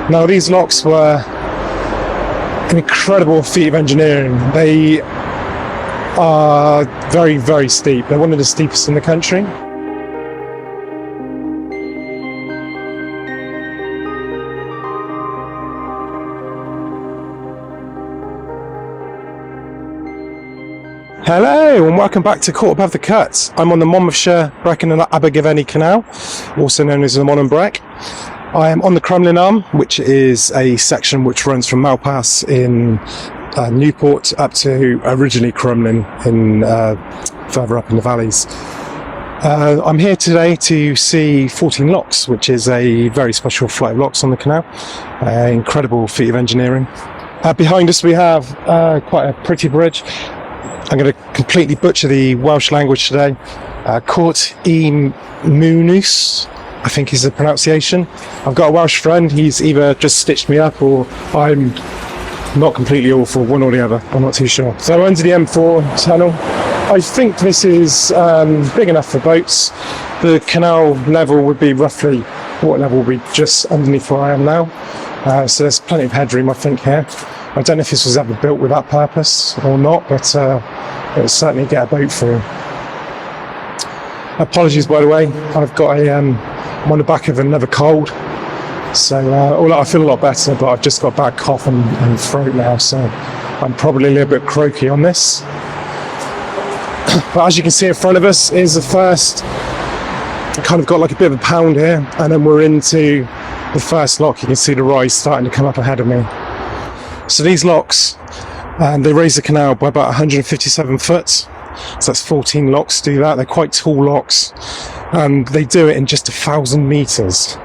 Now these locks were an incredible feat of engineering. They are very, very steep. They're one of the steepest in the country. Hello and welcome back to Caught Above the Cuts. I'm on the Mon Brec Canal, also known as the Mon and Brec. I am on the Crumlin arm, which is a section which runs from Malpass in Newport up to originally Crumlin in further up in the valleys. I'm here today to see 14 locks, which is a very special flight of locks on the canal. Incredible feat of engineering. Behind us we have quite a pretty bridge. I'm going to completely butcher the Welsh language today. Wedi'u, I think is the pronunciation. I've got a Welsh friend, he's either just stitched me up or I'm not completely awful, one or the other, I'm not too sure. So under the M4 tunnel, I think this is big enough for boats. The canal level would be roughly, water level would be just underneath where I am now. So there's plenty of headroom I think here. I don't know if this was ever built with that purpose or not, but it will certainly get a boat through. Apologies by the way, I've got I'm on the back of another cold, so I feel a lot better, but I've just got a bad cough and throat now, so I'm probably a little bit croaky on this. But as you can see in front of us is the first, kind of got like a bit of a pound here, and then we're into the first lock. You can see the rise starting to come up ahead of me. So these locks, they raise the canal by about 157 foot. So that's 14 locks do that. They're quite tall locks. And they do it in just 1,000 metres,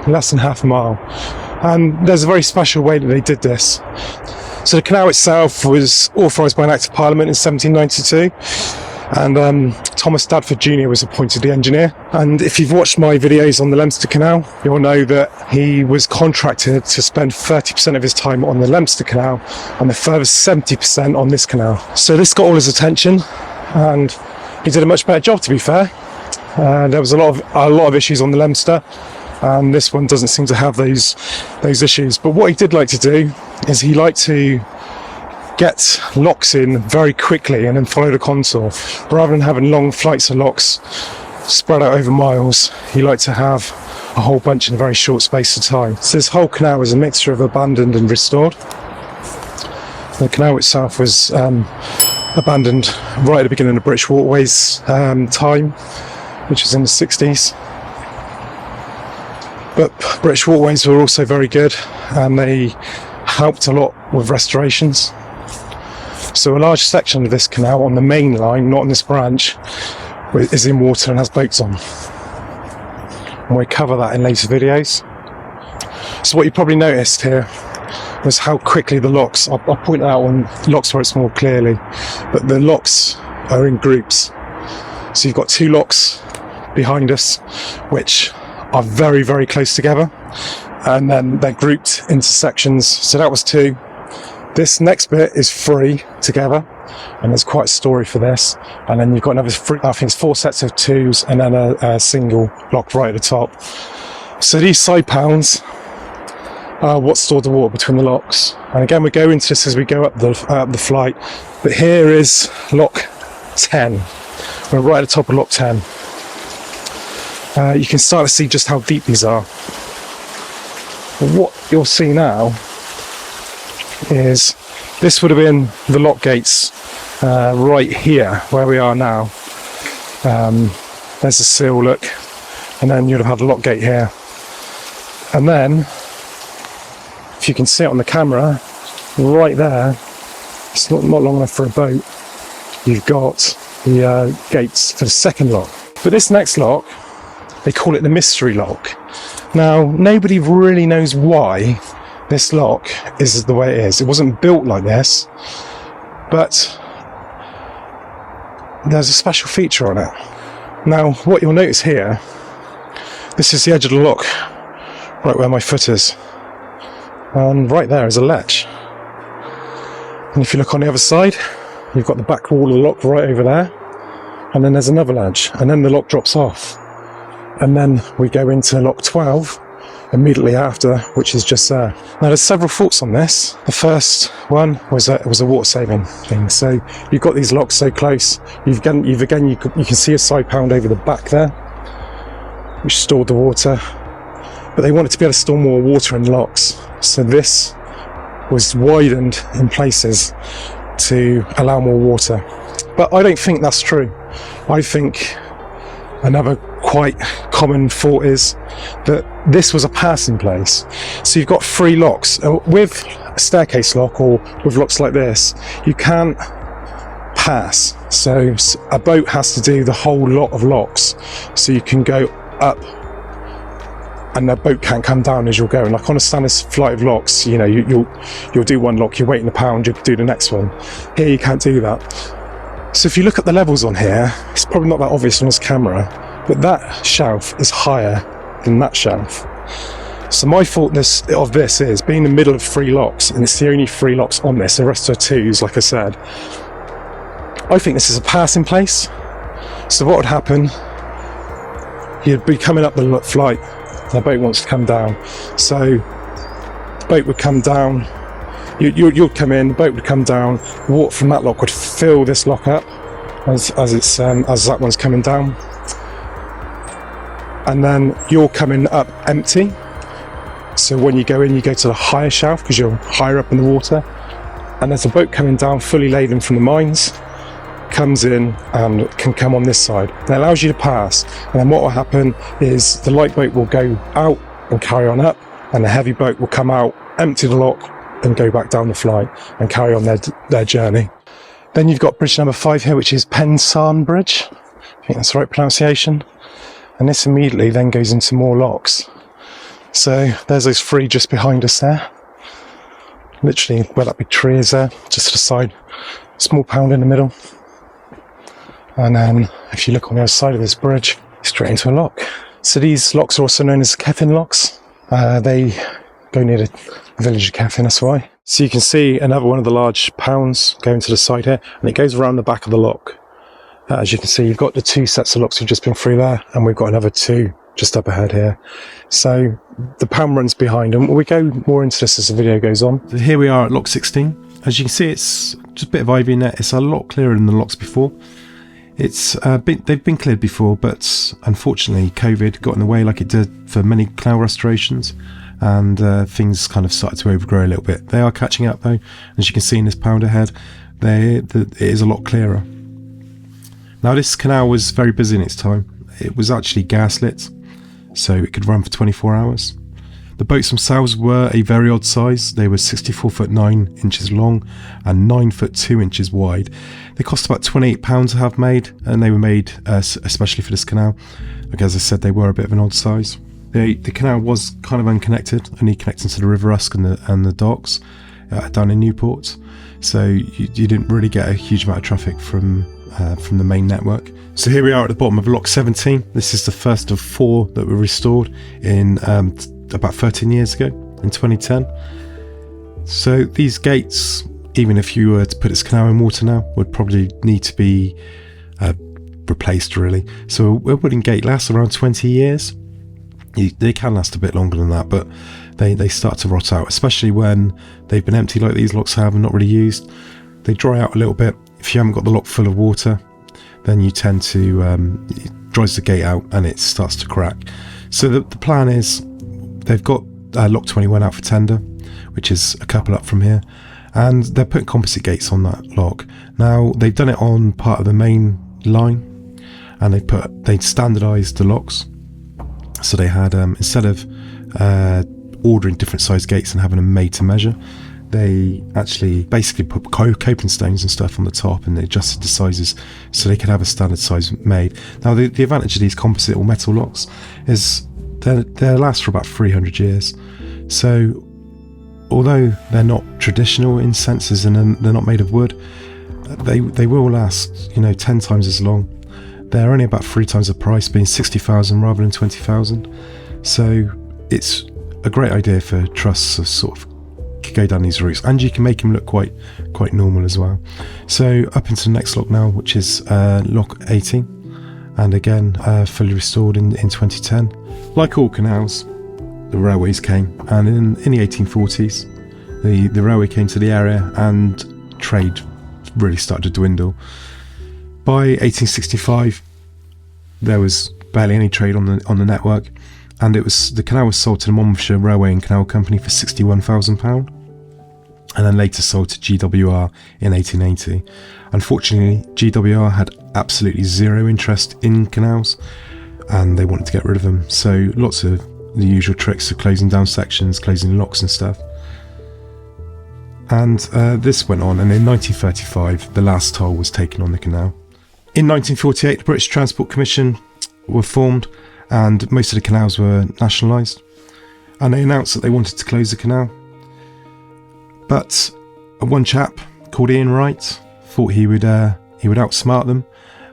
less than half a mile. And there's a very special way that they did this. So the canal itself was authorised by an Act of Parliament in 1792. And Thomas Dadford Jnr was appointed the engineer. And if you've watched my videos on the Leominster Canal, you'll know that he was contracted to spend 30% of his time on the Leominster Canal and the further 70% on this canal. So this got all his attention and he did a much better job, to be fair. There was a lot of issues on the Leominster, and this one doesn't seem to have those issues. But what he did like to do is he liked to get locks in very quickly and then follow the contour. Rather than having long flights of locks spread out over miles, he liked to have a whole bunch in a very short space of time. So this whole canal is a mixture of abandoned and restored. The canal itself was abandoned right at the beginning of British Waterways time, which was in the 60s. But British Waterways were also very good, and they helped a lot with restorations. So a large section of this canal on the main line, not on this branch, is in water and has boats on. And we'll cover that in later videos. So what you probably noticed here was how quickly the locks, I'll point out on locks where it's more clearly, but the locks are in groups. So you've got two locks behind us, which are very, very close together. And then they're grouped into sections. So that was two. This next bit is three together, and there's quite a story for this. And then you've got another three, I think it's 4 sets of twos, and then a single lock right at the top. So these side pounds are what stored the water between the locks. And again, we go into this as we go up the flight. But here is lock 10. We're right at the top of lock 10. You can start to see just how deep these are. But what you'll see now is this would have been the lock gates right here where we are now. There's a seal, look, and then you'd have had a lock gate here, and then if you can see it on the camera right there, it's not long enough for a boat, you've got the gates for the second lock. But this next lock, they call it the mystery lock. Now nobody really knows why this lock is the way it is. It wasn't built like this, but there's a special feature on it. Now what you'll notice here, this is the edge of the lock, right where my foot is, and right there is a latch. And if you look on the other side, you've got the back wall of the lock right over there, and then there's another latch, and then the lock drops off, and then we go into lock 12, immediately after, which is just there. Now there's several thoughts on this. The first one was that it was a water saving thing. So you've got these locks so close. You can see a side pound over the back there, which stored the water. But they wanted to be able to store more water in locks. So this was widened in places to allow more water. But I don't think that's true. I think another quite common thought is that this was a passing place. So you've got 3 locks. With a staircase lock or with locks like this, you can't pass. So a boat has to do the whole lot of locks. So you can go up and the boat can't come down as you're going. Like on a standard flight of locks, you know, you'll do one lock, you're waiting a pound, you'll do the next one. Here you can't do that. So if you look at the levels on here, it's probably not that obvious on this camera, but that shelf is higher than that shelf. So my thought of this is, being in the middle of 3 locks, and it's the only 3 locks on this, the rest are 2s, like I said, I think this is a passing place. So what would happen, you'd be coming up the flight, the boat wants to come down. So the boat would come down, you'd come in, the boat would come down, water from that lock would fill this lock up as that one's coming down. And then you're coming up empty. So when you go in, you go to the higher shelf because you're higher up in the water. And there's a boat coming down fully laden from the mines, comes in and can come on this side. That allows you to pass. And then what will happen is the light boat will go out and carry on up, and the heavy boat will come out, empty the lock, and go back down the flight and carry on their journey. Then you've got bridge number 5 here, which is Pensarn Bridge. I think that's the right pronunciation. And this immediately then goes into more locks. So there's those 3 just behind us there. Literally where that big tree is there, just to the side. Small pound in the middle. And then if you look on the other side of this bridge, straight into a lock. So these locks are also known as Cefn locks. They go near the village of Cefn, that's why. So you can see another one of the large pounds going to the side here, and it goes around the back of the lock. As you can see, you've got the 2 sets of locks we've just been through there, and we've got another 2 just up ahead here. So the pound runs behind, and we'll go more into this as the video goes on. So here we are at lock 16. As you can see, it's just a bit of ivy in there. It's a lot clearer than the locks before. They've been cleared before, but unfortunately COVID got in the way, like it did for many canal restorations, and things kind of started to overgrow a little bit. They are catching up though. As you can see in this pound ahead, it is a lot clearer. Now this canal was very busy in its time. It was actually gaslit, so it could run for 24 hours. The boats themselves were a very odd size. They were 64 foot 9 inches long and 9 foot 2 inches wide. They cost about £28 to have made, and they were made especially for this canal. Like as I said, they were a bit of an odd size. The canal was kind of unconnected, only connecting to the River Usk and the docks down in Newport. So you didn't really get a huge amount of traffic from the main network. So here we are at the bottom of lock 17. This is the first of 4 that were restored in about 13 years ago, in 2010. So these gates, even if you were to put this canal in water now, would probably need to be replaced really. So a wooden gate lasts around 20 years. They can last a bit longer than that, but they start to rot out, especially when they've been empty like these locks have and not really used. They dry out a little bit. If you haven't got the lock full of water, then you tend to it dries the gate out and it starts to crack. So the plan is they've got lock 21 out for tender, which is a couple up from here, and they're putting composite gates on that lock. Now they've done it on part of the main line, and they standardised the locks. So they had instead of ordering different size gates and having them made to measure, they actually basically put coping stones and stuff on the top, and they adjusted the sizes so they could have a standard size made. Now the advantage of these composite or metal locks is they last for about 300 years. So although they're not traditional in senses and they're not made of wood, they will last 10 times as long. They're only about 3 times the price, being 60,000 rather than 20,000. So it's a great idea for trusts to sort of go down these routes, and you can make them look quite normal as well. So up into the next lock now, which is lock 18, and again fully restored in 2010. Like all canals, the railways came, and in the 1840s the railway came to the area and trade really started to dwindle. By 1865 there was barely any trade on the network, and the canal was sold to the Monmouthshire Railway and Canal Company for £61,000, and then later sold to GWR in 1880. Unfortunately, GWR had absolutely zero interest in canals, and they wanted to get rid of them, so lots of the usual tricks of closing down sections, closing locks and stuff. And this went on, and in 1935 the last toll was taken on the canal. In 1948 the British Transport Commission were formed, and most of the canals were nationalised, and they announced that they wanted to close the canal. But one chap called Ian Wright thought he would outsmart them,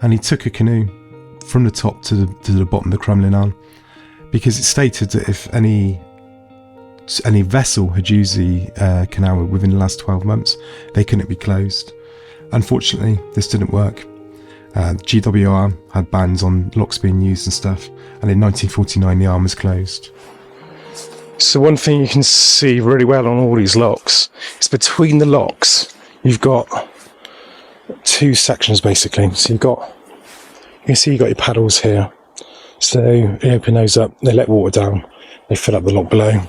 and he took a canoe from the top to the bottom of the Crumlin, because it stated that if any vessel had used the canal within the last 12 months, they couldn't be closed. Unfortunately, this didn't work. GWR had bans on locks being used and stuff, and in 1949 the arm was closed. So one thing you can see really well on all these locks is between the locks you've got two sections basically. So you can see you've got your paddles here. So you open those up, they let water down, they fill up the lock below.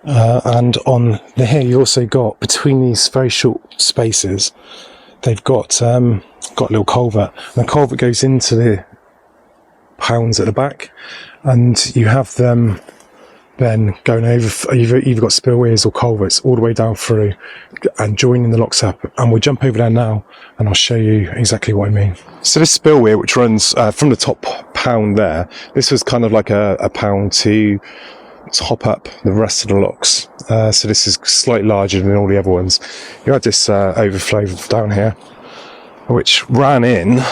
And on here you also got, between these very short spaces, they've got a little culvert, and the culvert goes into the pounds at the back, and you have them then going over, you've either got spillways or culverts all the way down through and joining the locks up, and we'll jump over there now and I'll show you exactly what I mean. So this spillway, which runs from the top pound there, this was kind of like a pound to top up the rest of the locks. So this is slightly larger than all the other ones. You had this overflow down here, which ran in, you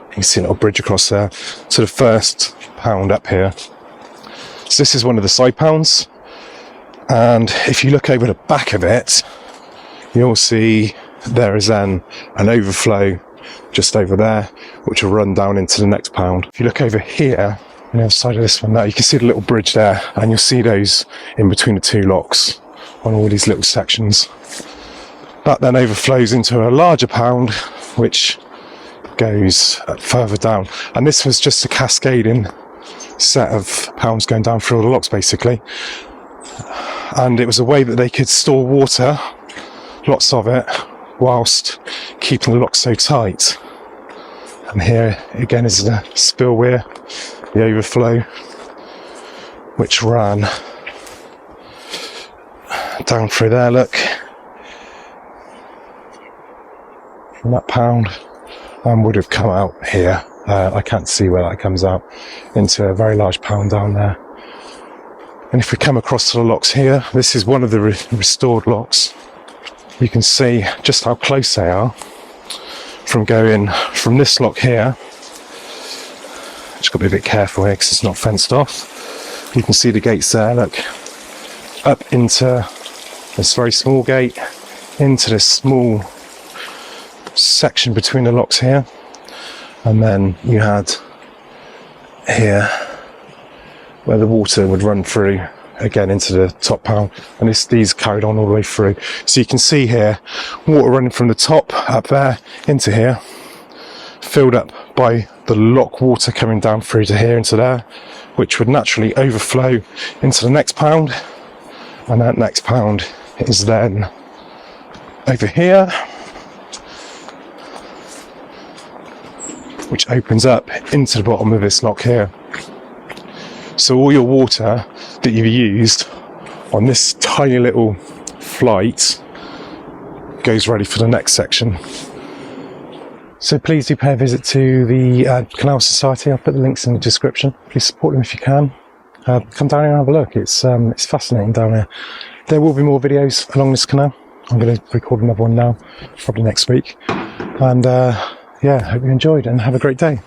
can see a little bridge across there, to the first pound up here. So this is one of the side pounds, and if you look over the back of it, you'll see there is then an overflow just over there, which will run down into the next pound. If you look over here, on the other side of this one now, you can see the little bridge there, and you'll see those in between the two locks on all these little sections. That then overflows into a larger pound, which goes further down, and this was just a cascading set of pounds going down through all the locks basically, and it was a way that they could store water, lots of it, whilst keeping the locks so tight. And here again is the spillway, the overflow, which ran down through there, look, from that pound, and would have come out here. I can't see where that comes out, into a very large pound down there. And if we come across to the locks here, this is one of the restored locks. You can see just how close they are from going from this lock here. Just got to be a bit careful here because it's not fenced off. You can see the gates there, look, up into this very small gate, into this small section between the locks here. And then you had here where the water would run through again into the top pound, and these carried on all the way through. So you can see here water running from the top up there into here, filled up by the lock water coming down through to here into there, which would naturally overflow into the next pound, and that next pound is then over here, which opens up into the bottom of this lock here. So all your water that you've used on this tiny little flight goes ready for the next section. So please do pay a visit to the Canal Society. I'll put the links in the description. Please support them if you can. Come down here and have a look. It's fascinating down here. There will be more videos along this canal. I'm going to record another one now, probably next week. And yeah, hope you enjoyed and have a great day.